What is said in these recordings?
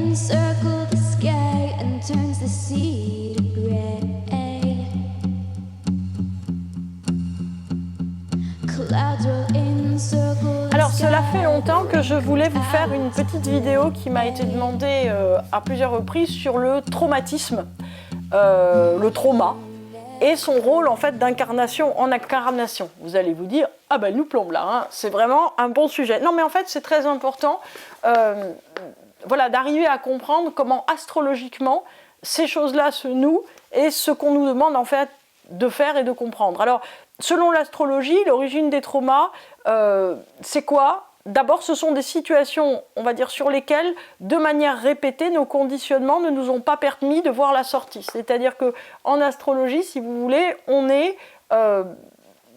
encircle the sky and turns the sea to gray. Clouds will encircle the Alors cela sky. fait longtemps que je voulais vous faire une petite vidéo qui m'a été demandée à plusieurs reprises sur le traumatisme, le trauma et son rôle en fait d'incarnation en incarnation. Vous allez vous dire, ah ben elle nous plombe là, hein, c'est vraiment un bon sujet. Non mais en fait c'est très important voilà, d'arriver à comprendre comment astrologiquement ces choses-là se nouent et ce qu'on nous demande en fait de faire et de comprendre. Alors selon l'astrologie, l'origine des traumas, c'est quoi ? D'abord, ce sont des situations, on va dire, sur lesquelles, de manière répétée, nos conditionnements ne nous ont pas permis de voir la sortie. C'est-à-dire qu'en astrologie, si vous voulez, on est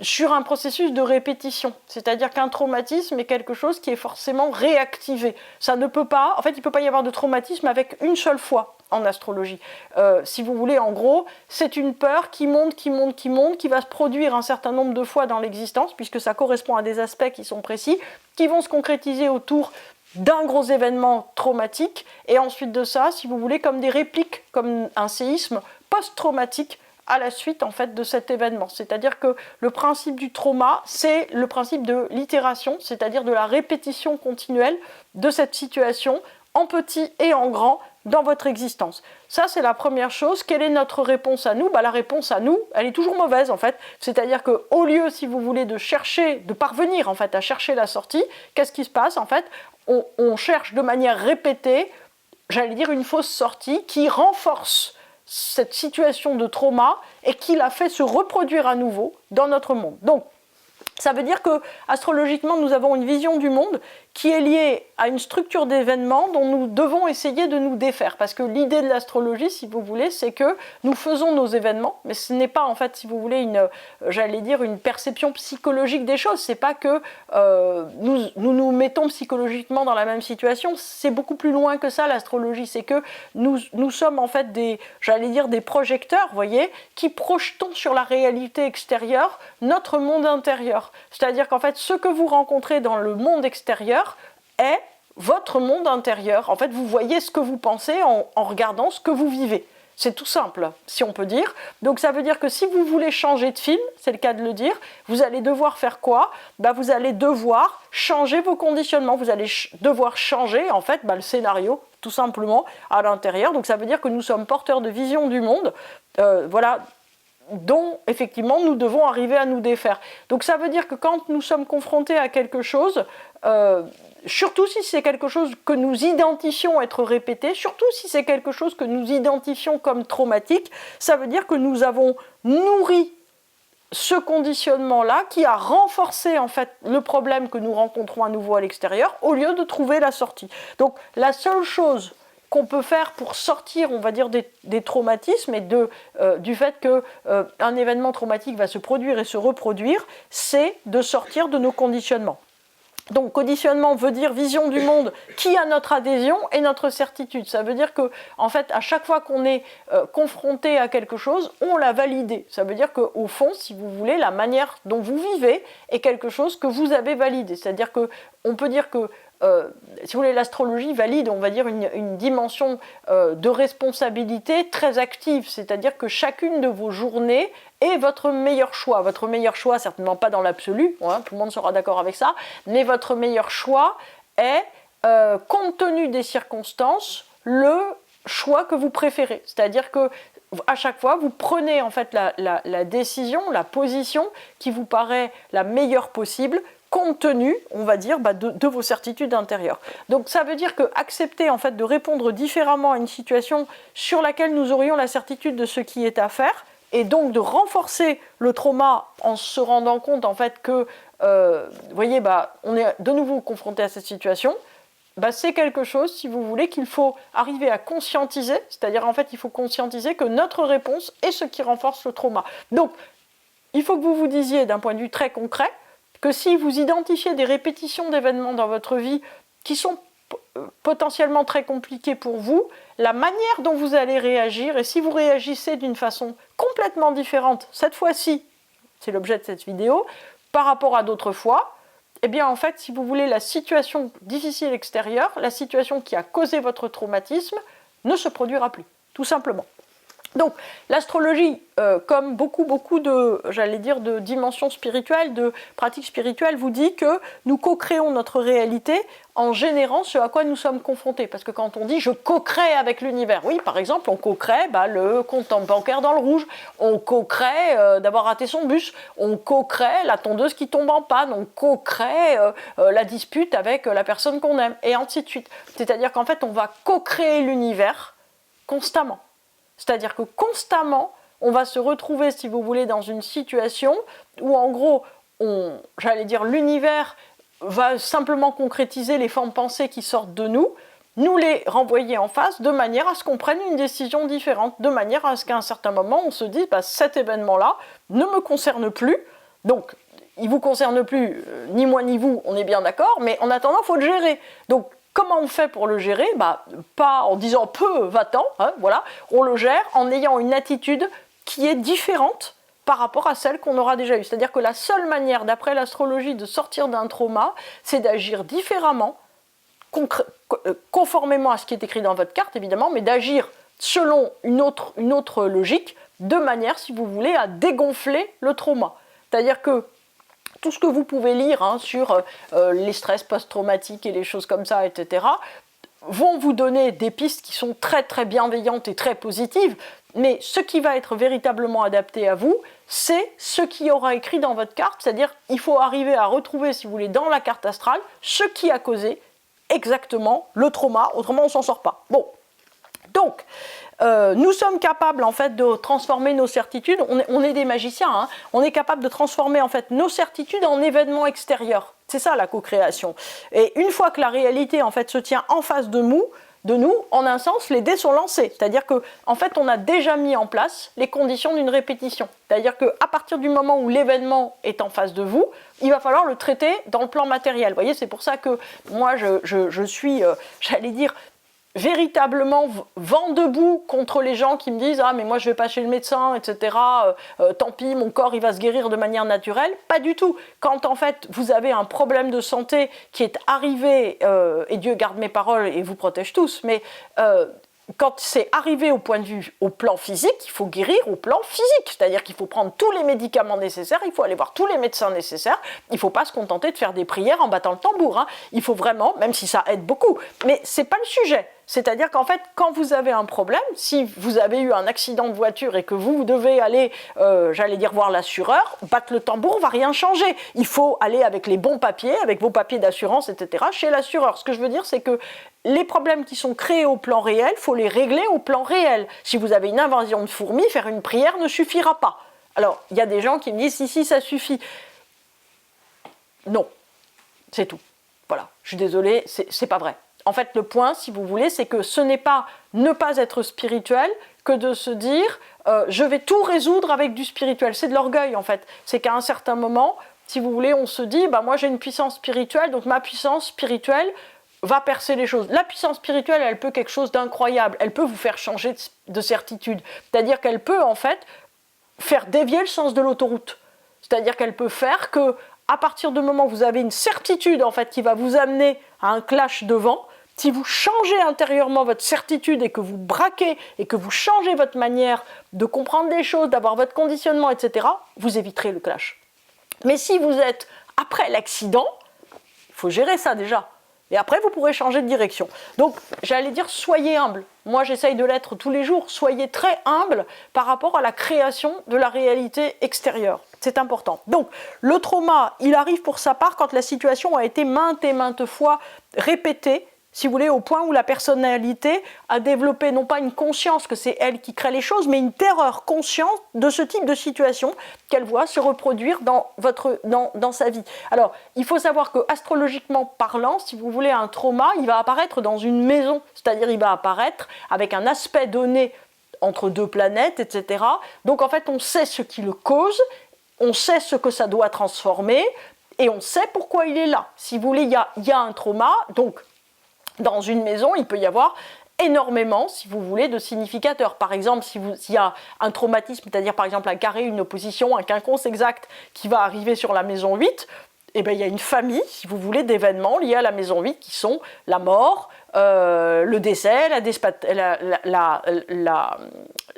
sur un processus de répétition. C'est-à-dire qu'un traumatisme est quelque chose qui est forcément réactivé. Ça ne peut pas, en fait, il ne peut pas y avoir de traumatisme avec une seule fois en astrologie. Si vous voulez, en gros, c'est une peur qui monte, qui va se produire un certain nombre de fois dans l'existence, puisque ça correspond à des aspects qui sont précis, qui vont se concrétiser autour d'un gros événement traumatique, et ensuite de ça, si vous voulez, comme des répliques, comme un séisme post-traumatique, à la suite en fait de cet événement. C'est-à-dire que le principe du trauma, c'est le principe de l'itération, c'est-à-dire de la répétition continuelle de cette situation en petit et en grand dans votre existence. Ça, c'est la première chose. Quelle est notre réponse à nous ? La réponse à nous, elle est toujours mauvaise en fait. C'est-à-dire qu'au lieu, si vous voulez, de chercher, de parvenir en fait à chercher la sortie, qu'est-ce qui se passe en fait ? On cherche de manière répétée, j'allais dire une fausse sortie qui renforce cette situation de trauma et qui l'a fait se reproduire à nouveau dans notre monde. Donc, ça veut dire que astrologiquement, nous avons une vision du monde qui est liée à une structure d'événements dont nous devons essayer de nous défaire. Parce que l'idée de l'astrologie, si vous voulez, c'est que nous faisons nos événements, mais ce n'est pas en fait, si vous voulez, une perception psychologique des choses. C'est pas que nous mettons psychologiquement dans la même situation. C'est beaucoup plus loin que ça, l'astrologie. C'est que nous sommes en fait des projecteurs, vous voyez, qui projetons sur la réalité extérieure notre monde intérieur. C'est-à-dire qu'en fait, ce que vous rencontrez dans le monde extérieur est votre monde intérieur. En fait, vous voyez ce que vous pensez en regardant ce que vous vivez. C'est tout simple, si on peut dire. Donc ça veut dire que si vous voulez changer de film, c'est le cas de le dire, vous allez devoir faire quoi ? Vous allez devoir changer vos conditionnements, vous allez devoir changer en fait le scénario, tout simplement, à l'intérieur. Donc ça veut dire que nous sommes porteurs de vision du monde, dont effectivement nous devons arriver à nous défaire. Donc ça veut dire que quand nous sommes confrontés à quelque chose, surtout si c'est quelque chose que nous identifions être répété, surtout si c'est quelque chose que nous identifions comme traumatique, ça veut dire que nous avons nourri ce conditionnement-là qui a renforcé en fait le problème que nous rencontrons à nouveau à l'extérieur au lieu de trouver la sortie. Donc la seule chose qu'on peut faire pour sortir, on va dire, des traumatismes et du fait qu'un événement traumatique va se produire et se reproduire, c'est de sortir de nos conditionnements. Donc conditionnement veut dire vision du monde qui a notre adhésion et notre certitude. Ça veut dire que, en fait, à chaque fois qu'on est confronté à quelque chose, on l'a validé. Ça veut dire qu'au fond, si vous voulez, la manière dont vous vivez est quelque chose que vous avez validé. C'est-à-dire qu'on peut dire que si vous voulez, l'astrologie valide, on va dire, une dimension de responsabilité très active, c'est-à-dire que chacune de vos journées est votre meilleur choix. Votre meilleur choix, certainement pas dans l'absolu, tout le monde sera d'accord avec ça, mais votre meilleur choix est, compte tenu des circonstances, le choix que vous préférez. C'est-à-dire que à chaque fois, vous prenez en fait la décision, la position qui vous paraît la meilleure possible, compte tenu, on va dire, de vos certitudes intérieures. Donc ça veut dire que accepter en fait de répondre différemment à une situation sur laquelle nous aurions la certitude de ce qui est à faire, et donc de renforcer le trauma en se rendant compte en fait que, vous voyez, on est de nouveau confronté à cette situation, c'est quelque chose, si vous voulez, qu'il faut arriver à conscientiser, c'est-à-dire en fait il faut conscientiser que notre réponse est ce qui renforce le trauma. Donc il faut que vous vous disiez d'un point de vue très concret, que si vous identifiez des répétitions d'événements dans votre vie qui sont potentiellement très compliquées pour vous, la manière dont vous allez réagir, et si vous réagissez d'une façon complètement différente, cette fois-ci, c'est l'objet de cette vidéo, par rapport à d'autres fois, eh bien en fait, si vous voulez, la situation difficile extérieure, la situation qui a causé votre traumatisme, ne se produira plus, tout simplement. Donc l'astrologie, comme beaucoup de, j'allais dire, de dimensions spirituelles, de pratiques spirituelles, vous dit que nous co-créons notre réalité en générant ce à quoi nous sommes confrontés. Parce que quand on dit « je co-crée avec l'univers », oui, par exemple, on co-crée le compte bancaire dans le rouge, on co-crée d'avoir raté son bus, on co-crée la tondeuse qui tombe en panne, on co-crée la dispute avec la personne qu'on aime, et ainsi de suite. C'est-à-dire qu'en fait, on va co-créer l'univers constamment. C'est-à-dire que constamment, on va se retrouver, si vous voulez, dans une situation où, en gros, j'allais dire, l'univers va simplement concrétiser les formes pensées qui sortent de nous, nous les renvoyer en face, de manière à ce qu'on prenne une décision différente, de manière à ce qu'à un certain moment, on se dise, cet événement-là ne me concerne plus, donc il ne vous concerne plus, ni moi ni vous, on est bien d'accord, mais en attendant, il faut le gérer. Donc, comment on fait pour le gérer ? Pas en disant peu, va-t'en, voilà. On le gère en ayant une attitude qui est différente par rapport à celle qu'on aura déjà eue. C'est-à-dire que la seule manière, d'après l'astrologie, de sortir d'un trauma, c'est d'agir différemment, conformément à ce qui est écrit dans votre carte, évidemment, mais d'agir selon une autre logique, de manière, si vous voulez, à dégonfler le trauma. C'est-à-dire que tout ce que vous pouvez lire sur les stress post-traumatiques et les choses comme ça, etc., vont vous donner des pistes qui sont très très bienveillantes et très positives, mais ce qui va être véritablement adapté à vous, c'est ce qui aura écrit dans votre carte, c'est-à-dire il faut arriver à retrouver, si vous voulez, dans la carte astrale, ce qui a causé exactement le trauma, autrement on ne s'en sort pas. Bon, donc, nous sommes capables en fait de transformer nos certitudes, on est des magiciens, on est capable de transformer en fait nos certitudes en événements extérieurs. C'est ça la co-création. Et une fois que la réalité en fait se tient en face de nous, en un sens, les dés sont lancés. C'est-à-dire que en fait, on a déjà mis en place les conditions d'une répétition. C'est-à-dire qu'à partir du moment où l'événement est en face de vous, il va falloir le traiter dans le plan matériel. Vous voyez, c'est pour ça que moi, je suis, j'allais dire, véritablement vent debout contre les gens qui me disent « Ah, mais moi je vais pas chez le médecin, etc. Tant pis, mon corps il va se guérir de manière naturelle. » Pas du tout. Quand en fait vous avez un problème de santé qui est arrivé, et Dieu garde mes paroles et vous protège tous, mais quand c'est arrivé au plan physique, il faut guérir au plan physique. C'est-à-dire qu'il faut prendre tous les médicaments nécessaires, il faut aller voir tous les médecins nécessaires, il ne faut pas se contenter de faire des prières en battant le tambour. Il faut vraiment, même si ça aide beaucoup, mais ce n'est pas le sujet. C'est-à-dire qu'en fait, quand vous avez un problème, si vous avez eu un accident de voiture et que vous devez aller, j'allais dire, voir l'assureur, battre le tambour ne va rien changer. Il faut aller avec les bons papiers, avec vos papiers d'assurance, etc., chez l'assureur. Ce que je veux dire, c'est que les problèmes qui sont créés au plan réel, il faut les régler au plan réel. Si vous avez une invasion de fourmis, faire une prière ne suffira pas. Alors, il y a des gens qui me disent « si, ça suffit ». Non, c'est tout. Voilà, je suis désolée, c'est pas vrai. En fait, le point, si vous voulez, c'est que ce n'est pas ne pas être spirituel que de se dire je vais tout résoudre avec du spirituel. C'est de l'orgueil, en fait. C'est qu'à un certain moment, si vous voulez, on se dit moi j'ai une puissance spirituelle, donc ma puissance spirituelle va percer les choses. La puissance spirituelle, elle peut quelque chose d'incroyable. Elle peut vous faire changer de certitude. C'est-à-dire qu'elle peut, en fait, faire dévier le sens de l'autoroute. C'est-à-dire qu'elle peut faire que, à partir du moment où vous avez une certitude, en fait, qui va vous amener à un clash de vent, si vous changez intérieurement votre certitude et que vous braquez et que vous changez votre manière de comprendre les choses, d'avoir votre conditionnement, etc., vous éviterez le clash. Mais si vous êtes après l'accident, il faut gérer ça déjà. Et après, vous pourrez changer de direction. Donc, j'allais dire, soyez humble. Moi, j'essaye de l'être tous les jours. Soyez très humble par rapport à la création de la réalité extérieure. C'est important. Donc, le trauma, il arrive pour sa part quand la situation a été maintes et maintes fois répétée, si vous voulez, au point où la personnalité a développé non pas une conscience que c'est elle qui crée les choses, mais une terreur consciente de ce type de situation qu'elle voit se reproduire dans sa vie. Alors, il faut savoir que astrologiquement parlant, si vous voulez, un trauma, il va apparaître dans une maison, c'est-à-dire il va apparaître avec un aspect donné entre deux planètes, etc. Donc en fait, on sait ce qui le cause, on sait ce que ça doit transformer, et on sait pourquoi il est là. Si vous voulez, il y a un trauma, donc dans une maison, il peut y avoir énormément, si vous voulez, de significateurs. Par exemple, s'il y a un traumatisme, c'est-à-dire par exemple un carré, une opposition, un quinconce exact qui va arriver sur la maison 8, eh ben, il y a une famille, si vous voulez, d'événements liés à la maison 8 qui sont la mort, le décès,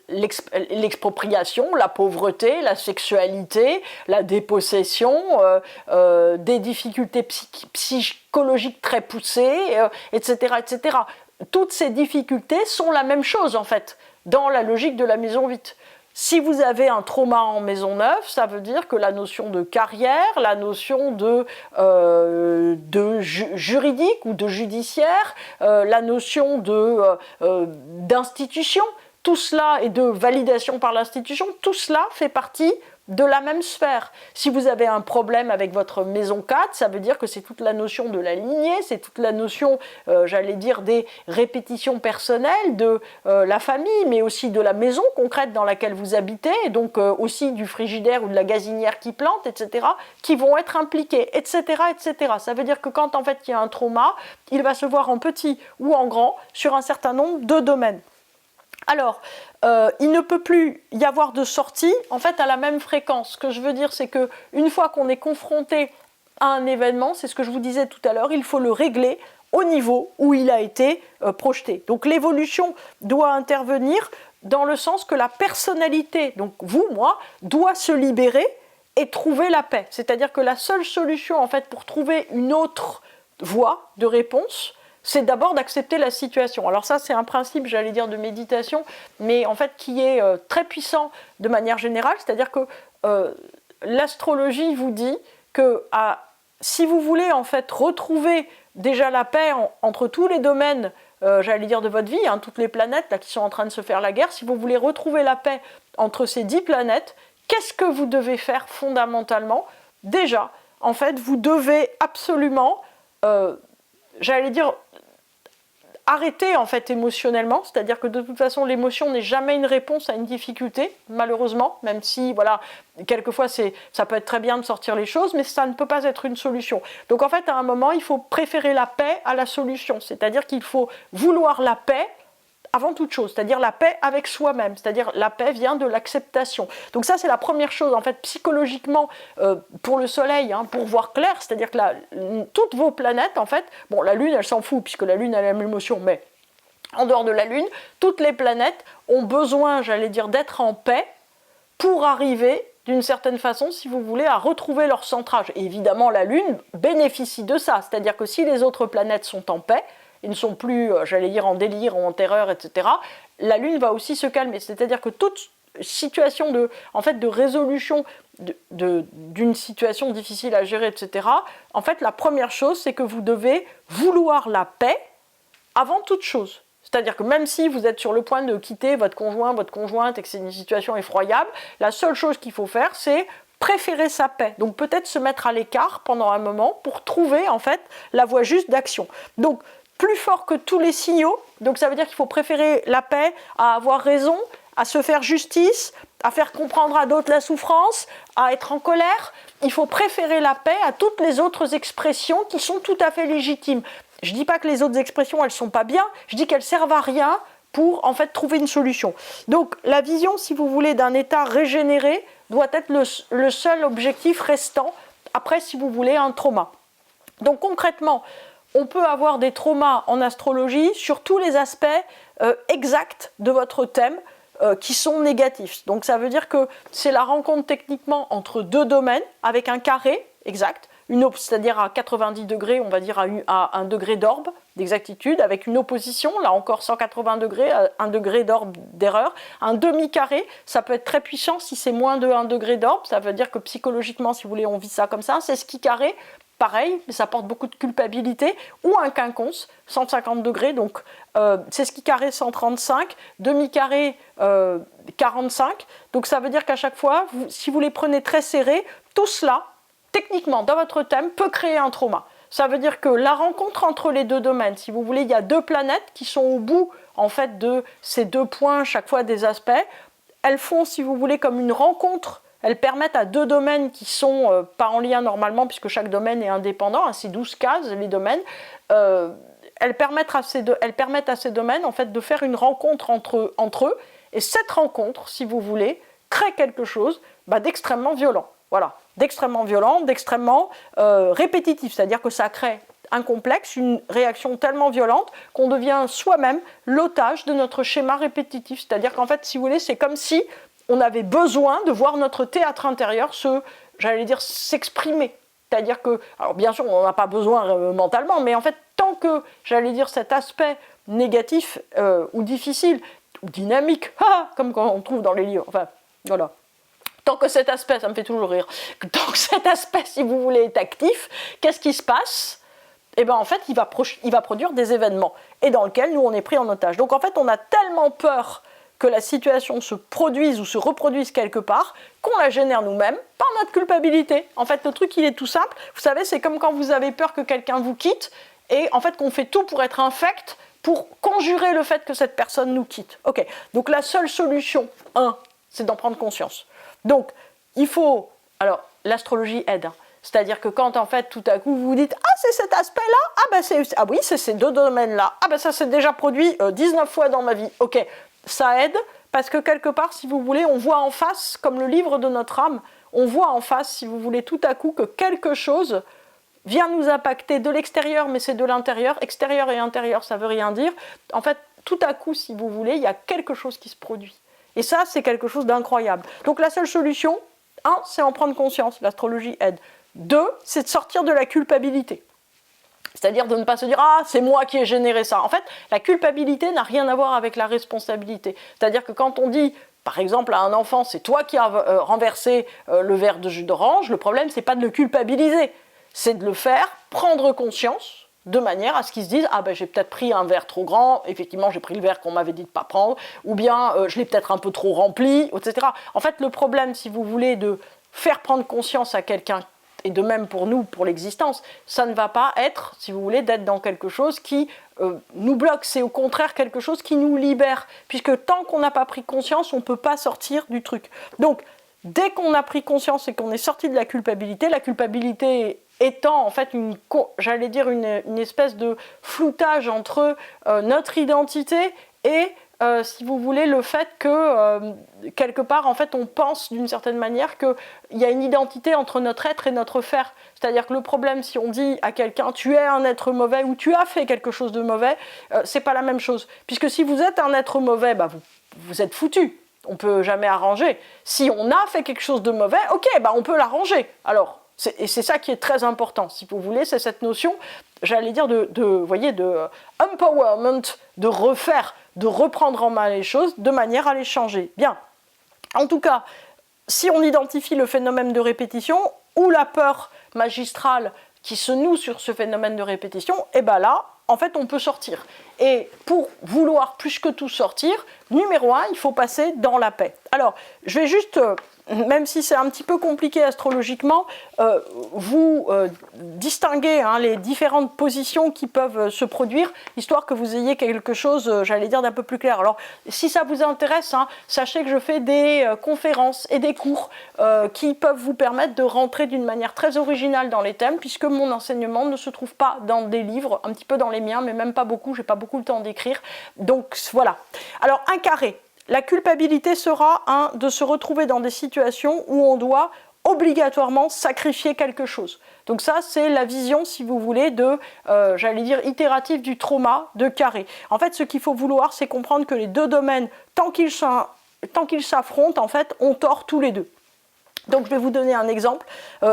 l'expropriation, la pauvreté, la sexualité, la dépossession, des difficultés psychologiques très poussées, etc., etc. Toutes ces difficultés sont la même chose, en fait, dans la logique de la maison 8. Si vous avez un trauma en maison 9, ça veut dire que la notion de carrière, la notion de juridique ou de judiciaire, la notion d'institution, tout cela et de validation par l'institution, tout cela fait partie de la même sphère. Si vous avez un problème avec votre maison 4, ça veut dire que c'est toute la notion de la lignée, c'est toute la notion, j'allais dire, des répétitions personnelles de la famille, mais aussi de la maison concrète dans laquelle vous habitez, et donc aussi du frigidaire ou de la gazinière qui plante, etc., qui vont être impliqués, etc., etc. Ça veut dire que quand en fait il y a un trauma, il va se voir en petit ou en grand sur un certain nombre de domaines. Alors, il ne peut plus y avoir de sortie en fait à la même fréquence. Ce que je veux dire, c'est qu'une fois qu'on est confronté à un événement, c'est ce que je vous disais tout à l'heure, il faut le régler au niveau où il a été projeté. Donc l'évolution doit intervenir dans le sens que la personnalité, donc vous, moi, doit se libérer et trouver la paix. C'est-à-dire que la seule solution en fait pour trouver une autre voie de réponse, c'est d'abord d'accepter la situation. Alors ça, c'est un principe, j'allais dire, de méditation, mais en fait qui est très puissant de manière générale, c'est-à-dire que l'astrologie vous dit que si vous voulez en fait retrouver déjà la paix entre tous les domaines, j'allais dire, de votre vie, hein, toutes les planètes là, qui sont en train de se faire la guerre, si vous voulez retrouver la paix entre ces 10 planètes, qu'est-ce que vous devez faire fondamentalement? Déjà, en fait, vous devez absolument, j'allais dire, arrêter en fait émotionnellement, c'est-à-dire que de toute façon l'émotion n'est jamais une réponse à une difficulté, malheureusement, même si voilà, quelquefois ça peut être très bien de sortir les choses, mais ça ne peut pas être une solution. Donc en fait à un moment il faut préférer la paix à la solution, c'est-à-dire qu'il faut vouloir la paix avant toute chose, c'est-à-dire la paix avec soi-même, c'est-à-dire la paix vient de l'acceptation. Donc ça c'est la première chose en fait psychologiquement pour le soleil, hein, pour voir clair, c'est-à-dire que toutes vos planètes en fait, bon la lune elle s'en fout puisque la lune elle a l'émotion, mais en dehors de la lune, toutes les planètes ont besoin, j'allais dire, d'être en paix pour arriver d'une certaine façon, si vous voulez, à retrouver leur centrage. Et évidemment la lune bénéficie de ça, c'est-à-dire que si les autres planètes sont en paix, ils ne sont plus, j'allais dire, en délire ou en terreur, etc., la Lune va aussi se calmer. C'est-à-dire que toute situation de résolution d'une situation difficile à gérer, etc., en fait, la première chose, c'est que vous devez vouloir la paix avant toute chose. C'est-à-dire que même si vous êtes sur le point de quitter votre conjoint, votre conjointe, et que c'est une situation effroyable, la seule chose qu'il faut faire, c'est préférer sa paix. Donc peut-être se mettre à l'écart pendant un moment pour trouver, en fait, la voie juste d'action. Donc, plus fort que tous les signaux, donc ça veut dire qu'il faut préférer la paix à avoir raison, à se faire justice, à faire comprendre à d'autres la souffrance, à être en colère. Il faut préférer la paix à toutes les autres expressions qui sont tout à fait légitimes. Je ne dis pas que les autres expressions, elles ne sont pas bien, je dis qu'elles ne servent à rien pour en fait trouver une solution. Donc la vision, si vous voulez, d'un état régénéré doit être le seul objectif restant après, si vous voulez, un trauma. Donc concrètement, on peut avoir des traumas en astrologie sur tous les aspects exacts de votre thème qui sont négatifs. Donc ça veut dire que c'est la rencontre techniquement entre deux domaines avec un carré exact, c'est-à-dire à 90 degrés, on va dire à 1 degré d'orbe d'exactitude, avec une opposition, là encore 180 degrés, à 1 degré d'orbe d'erreur. Un demi-carré, ça peut être très puissant si c'est moins de 1 degré d'orbe, ça veut dire que psychologiquement, si vous voulez, on vit ça comme ça. C'est ce qui carré, pareil, mais ça porte beaucoup de culpabilité, ou un quinconce, 150 degrés, donc c'est ce qui carré 135, demi-carré 45, donc ça veut dire qu'à chaque fois, si vous les prenez très serrés, tout cela, techniquement, dans votre thème, peut créer un trauma. Ça veut dire que la rencontre entre les deux domaines, si vous voulez, il y a deux planètes qui sont au bout, en fait, de ces deux points, chaque fois des aspects, elles font, si vous voulez, comme une rencontre. Elles permettent à deux domaines qui ne sont pas en lien normalement, puisque chaque domaine est indépendant, hein, c'est 12 cases, les domaines. Elles permettent à ces domaines en fait, de faire une rencontre entre eux. Et cette rencontre, si vous voulez, crée quelque chose d'extrêmement violent. Voilà, d'extrêmement violent, d'extrêmement répétitif, c'est-à-dire que ça crée un complexe, une réaction tellement violente qu'on devient soi-même l'otage de notre schéma répétitif. C'est-à-dire qu'en fait, si vous voulez, c'est comme si on avait besoin de voir notre théâtre intérieur s'exprimer. C'est-à-dire que, alors bien sûr, on n'en a pas besoin mentalement, mais en fait, tant que, cet aspect négatif ou difficile, ou dynamique, comme quand on trouve dans les livres, enfin, voilà. Tant que cet aspect, ça me fait toujours rire, tant que cet aspect, si vous voulez, est actif, qu'est-ce qui se passe ? Eh bien, en fait, il va produire des événements, et dans lesquels nous, on est pris en otage. Donc, en fait, on a tellement peur que la situation se produise ou se reproduise quelque part, qu'on la génère nous-mêmes par notre culpabilité. En fait, le truc, il est tout simple. Vous savez, c'est comme quand vous avez peur que quelqu'un vous quitte, et en fait, qu'on fait tout pour être infect, pour conjurer le fait que cette personne nous quitte. Ok, donc la seule solution, c'est d'en prendre conscience. Donc, il faut... Alors, l'astrologie aide, c'est-à-dire que quand, en fait, tout à coup, vous vous dites « Ah, c'est cet aspect-là ? Ah oui, c'est ces deux domaines-là. Ah, ça s'est déjà produit 19 fois dans ma vie. » Ok, ça aide, parce que quelque part, si vous voulez, on voit en face, comme le livre de notre âme, on voit en face, si vous voulez, tout à coup, que quelque chose vient nous impacter de l'extérieur, mais c'est de l'intérieur. Extérieur et intérieur, ça ne veut rien dire. En fait, tout à coup, si vous voulez, il y a quelque chose qui se produit. Et ça, c'est quelque chose d'incroyable. Donc la seule solution, c'est en prendre conscience, l'astrologie aide. 2, c'est de sortir de la culpabilité. C'est-à-dire de ne pas se dire « Ah, c'est moi qui ai généré ça ». En fait, la culpabilité n'a rien à voir avec la responsabilité. C'est-à-dire que quand on dit, par exemple, à un enfant « C'est toi qui as renversé le verre de jus d'orange », le problème, c'est pas de le culpabiliser, c'est de le faire prendre conscience de manière à ce qu'ils se disent « Ah ben j'ai peut-être pris un verre trop grand, effectivement j'ai pris le verre qu'on m'avait dit de ne pas prendre, ou bien je l'ai peut-être un peu trop rempli, etc. » En fait, le problème, si vous voulez, de faire prendre conscience à quelqu'un, et de même pour nous, pour l'existence, ça ne va pas être, si vous voulez, d'être dans quelque chose qui nous bloque, c'est au contraire quelque chose qui nous libère, puisque tant qu'on n'a pas pris conscience, on ne peut pas sortir du truc. Donc, dès qu'on a pris conscience et qu'on est sorti de la culpabilité étant en fait une espèce de floutage entre notre identité et si vous voulez le fait que quelque part en fait on pense d'une certaine manière qu'il y a une identité entre notre être et notre faire. C'est-à-dire que le problème, si on dit à quelqu'un tu es un être mauvais ou tu as fait quelque chose de mauvais, c'est pas la même chose. Puisque si vous êtes un être mauvais, vous êtes foutu. On ne peut jamais arranger. Si on a fait quelque chose de mauvais, ok, on peut l'arranger. Alors, et c'est ça qui est très important, si vous voulez, c'est cette notion, de empowerment, de refaire, de reprendre en main les choses de manière à les changer. Bien. En tout cas, si on identifie le phénomène de répétition ou la peur magistrale qui se noue sur ce phénomène de répétition, et là, en fait, on peut sortir. Et pour vouloir plus que tout sortir, numéro 1, il faut passer dans la paix. Alors, je vais juste, même si c'est un petit peu compliqué astrologiquement, vous distinguer les différentes positions qui peuvent se produire, histoire que vous ayez quelque chose, d'un peu plus clair. Alors, si ça vous intéresse, sachez que je fais des conférences et des cours qui peuvent vous permettre de rentrer d'une manière très originale dans les thèmes, puisque mon enseignement ne se trouve pas dans des livres, un petit peu dans les miens, mais même pas beaucoup, j'ai pas beaucoup le temps d'écrire. Donc, voilà. Alors, un carré. La culpabilité sera de se retrouver dans des situations où on doit obligatoirement sacrifier quelque chose. Donc ça, c'est la vision, si vous voulez, itérative du trauma de carré. En fait, ce qu'il faut vouloir, c'est comprendre que les deux domaines, tant qu'ils s'affrontent, en fait, on tord tous les deux. Donc je vais vous donner un exemple.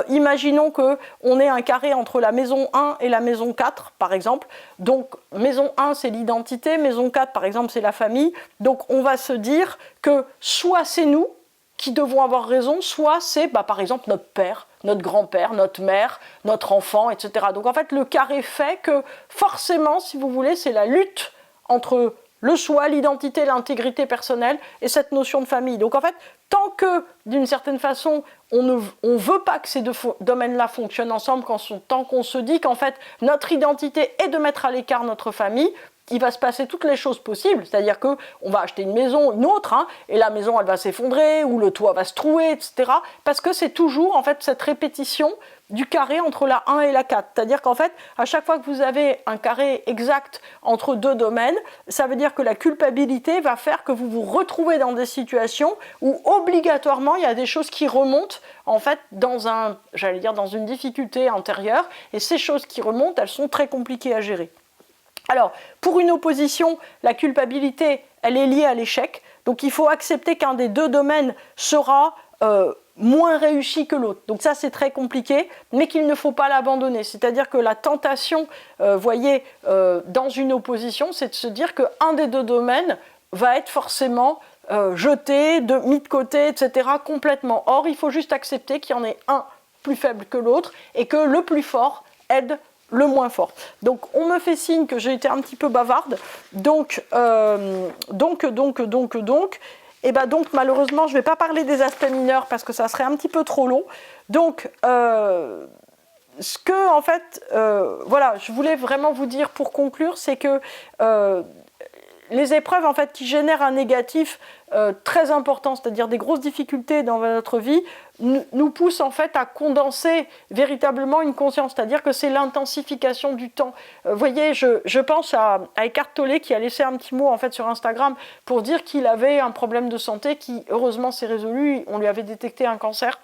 Imaginons qu'on ait un carré entre la maison 1 et la maison 4, par exemple. Donc maison 1, c'est l'identité, maison 4, par exemple, c'est la famille. Donc on va se dire que soit c'est nous qui devons avoir raison, soit c'est, par exemple, notre père, notre grand-père, notre mère, notre enfant, etc. Donc en fait, le carré fait que forcément, si vous voulez, c'est la lutte entre le soi, l'identité, l'intégrité personnelle et cette notion de famille. Donc en fait, tant que, d'une certaine façon, on ne veut pas que ces deux domaines-là fonctionnent ensemble, tant qu'on se dit qu'en fait, notre identité est de mettre à l'écart notre famille, il va se passer toutes les choses possibles, c'est-à-dire qu'on va acheter une maison, une autre, hein, et la maison elle va s'effondrer, ou le toit va se trouer, etc. Parce que c'est toujours en fait cette répétition du carré entre la 1 et la 4. C'est-à-dire qu'en fait, à chaque fois que vous avez un carré exact entre deux domaines, ça veut dire que la culpabilité va faire que vous vous retrouvez dans des situations où obligatoirement il y a des choses qui remontent en fait dans une difficulté antérieure, et ces choses qui remontent, elles sont très compliquées à gérer. Alors, pour une opposition, la culpabilité, elle est liée à l'échec. Donc, il faut accepter qu'un des deux domaines sera moins réussi que l'autre. Donc ça, c'est très compliqué, mais qu'il ne faut pas l'abandonner. C'est-à-dire que la tentation, dans une opposition, c'est de se dire qu'un des deux domaines va être forcément jeté, mis de côté, etc., complètement. Or, il faut juste accepter qu'il y en ait un plus faible que l'autre et que le plus fort aide le moins fort. Donc on me fait signe que j'ai été un petit peu bavarde, donc malheureusement je ne vais pas parler des aspects mineurs parce que ça serait un petit peu trop long. Donc je voulais vraiment vous dire pour conclure, c'est que les épreuves en fait qui génèrent un négatif très important, c'est-à-dire des grosses difficultés dans notre vie, nous poussent en fait à condenser véritablement une conscience, c'est-à-dire que c'est l'intensification du temps. Vous voyez, je pense à Eckhart Tolle qui a laissé un petit mot en fait sur Instagram pour dire qu'il avait un problème de santé qui heureusement s'est résolu, on lui avait détecté un cancer.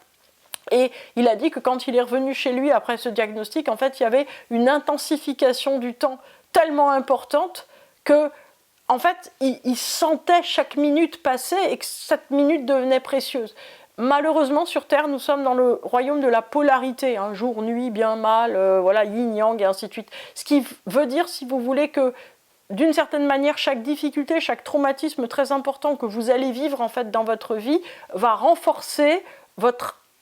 Et il a dit que quand il est revenu chez lui après ce diagnostic, en fait, il y avait une intensification du temps tellement importante que en fait, il sentait chaque minute passer et que cette minute devenait précieuse. Malheureusement, sur Terre, nous sommes dans le royaume de la polarité, hein, jour, nuit, bien, mal, yin-yang et ainsi de suite. Ce qui veut dire, si vous voulez, que d'une certaine manière, chaque difficulté, chaque traumatisme très important que vous allez vivre en fait dans votre vie va renforcer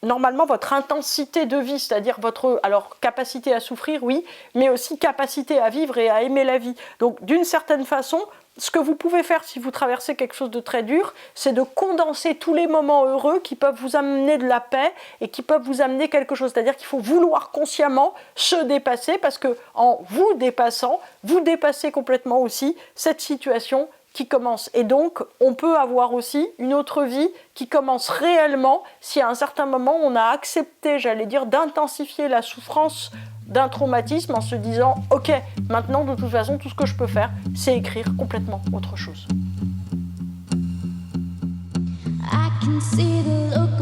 normalement votre intensité de vie, c'est-à-dire votre capacité à souffrir, oui, mais aussi capacité à vivre et à aimer la vie. Donc, d'une certaine façon, ce que vous pouvez faire si vous traversez quelque chose de très dur, c'est de condenser tous les moments heureux qui peuvent vous amener de la paix et qui peuvent vous amener quelque chose. C'est-à-dire qu'il faut vouloir consciemment se dépasser parce qu'en vous dépassant, vous dépassez complètement aussi cette situation qui commence. Et donc, on peut avoir aussi une autre vie qui commence réellement si à un certain moment, on a accepté, d'intensifier la souffrance d'un traumatisme en se disant « Ok, maintenant, de toute façon, tout ce que je peux faire, c'est écrire complètement autre chose. » I can see the look